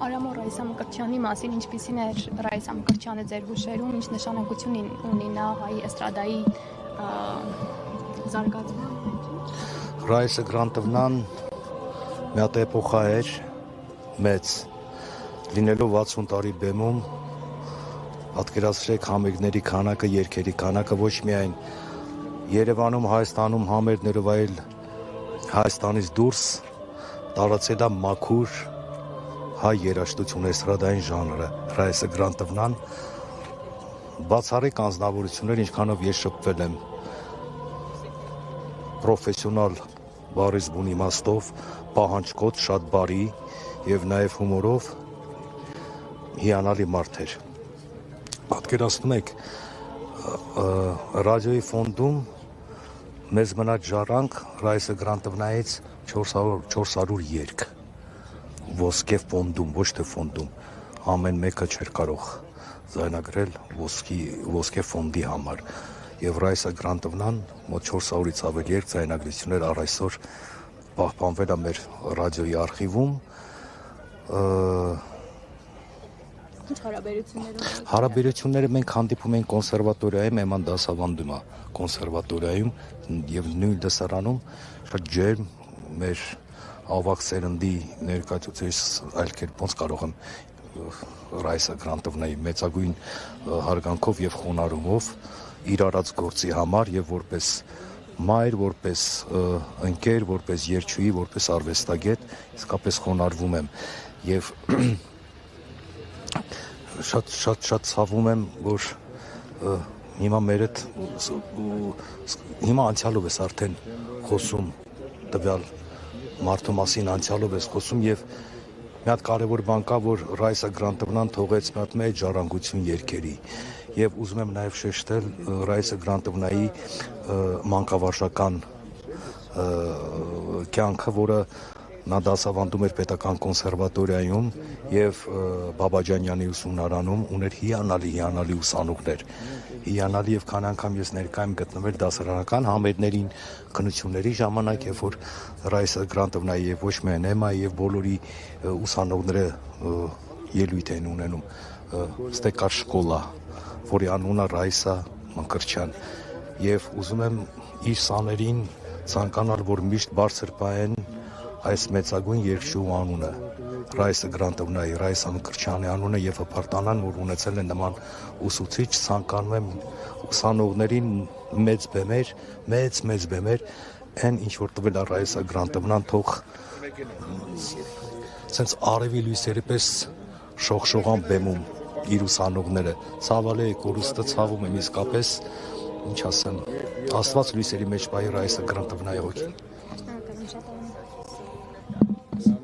Արամո Ռայսա Մկրտչյանի մասին ինչպիսին էր Ռայսա Մկրտչյանը ձեր հուշերում, ինչ նշանակություն ունի նա հայ էստրադայի զարգացման մեջ։ Ռայսա Գրանտովնան մի հատ էպոխա էր մեծ, լինելով 60 տարի բեմում, պատկերացրեք համերգների քանակը, երգերի քանակը ոչ միայն Երևանում, Հայաստանում համերգներով, այլ Հայաստանից դուրս տարածել է մաքուր հայ երաժշտություն էստրադային ժանրը։ Ռայսա Գրանտովնան բացառիկ անձնավորություններ, ինչքանով ես շփվել եմ պրոֆեսիոնալ բառից բուն իմաստով, պահանջկոտ, շատ բարի եւ նաեւ հումորով հիանալի մարդ էր։ Պատկերացնում եք, ռադիոյի ֆոնդում մեզ մնաց ժառանգ Ռայսա Գրանտովնայից 400 երգ, ոսկե ֆոնդում, ոչ թե ֆոնդում, ամեն մեկը չէր կարող ձայնագրել ոսկե ֆոնդի համար, եւ Ռայսա Գրանտովնան մոտ 400-ից ավել երգ ձայնագրություններ առ այսօր պահպանվել է մեր ռադիոյի արխիվում։ Ինչ Հարաբերությունները մենք հանդիպում ենք կոնսերվատորիայում, Էման դասավանդում է կոնսերվատորիայում եւ նույն դասարանում շատ ջերմ մեր ավակ սերնդի ներկայացուցիչ այլ կերպ ոնց կարող եմ Ռայսա Գրանտովնայի մեծագույն հարգանքով եւ խոնարհումով իր արած գործի համար եւ որպես մայր, որպես ընկեր, որպես երգչուհի, որպես արվեստագետ իսկապես խոնարհվում եմ եւ շատ ցավում եմ, որ հիմա մերդ հիմա անցյալով ես արդեն խոսում տվյալ մարդու մասին անցյալով ես խոսում եւ մի հատ կարևոր բան կա, որ Ռայսա Գրանտովնան թողեց մի հատ մեծ ժառանգություն երգերի եւ ուզում եմ նաեւ շեշտել Ռայսա Գրանտովնայի մանկավարժական կյանքը, որը նա դասավանդում էր պետական կոնսերվատորիայում եւ Բաբաջանյանի ուսումնարանում ուներ հիանալի ուսանողներ, հիանալի եւ քան անգամ ես ներկա եմ գտնվել դասարանական համերգներին, քննությունների ժամանակ, երբ որ Ռայսա Գրանտովնայի եւ ոչ միայն Էմայի եւ բոլորի ուսանողները ելույթ են ունենում ստեկար շկոլա, որի անունը Ռայսա Մկրտչյան, եւ ուզում եմ իր սաներին ցանկանալ, որ միշտ բարձր պահեն այս մեծագույն երգչուհու անունը, Ռայսա Գրանտովնայի, Ռայսա Մկրտչյանի անունը եւ հպարտանան, որ ունեցել են նման ուսուցիչ, ցանկանում եմ ուսանողներին մեծ բեմեր, այն ինչ որ տվել է Ռայսա Գրանտովնան, թող sense արևի լույսերի պես շողշողան բեմում իր ուսանողները, ցավալի է կորուստը, ցավում եմ իսկապես, ինչ ասեմ, Աստված լույսերի մեջ պահի Ռայսա Գրանտովնայի հոգին։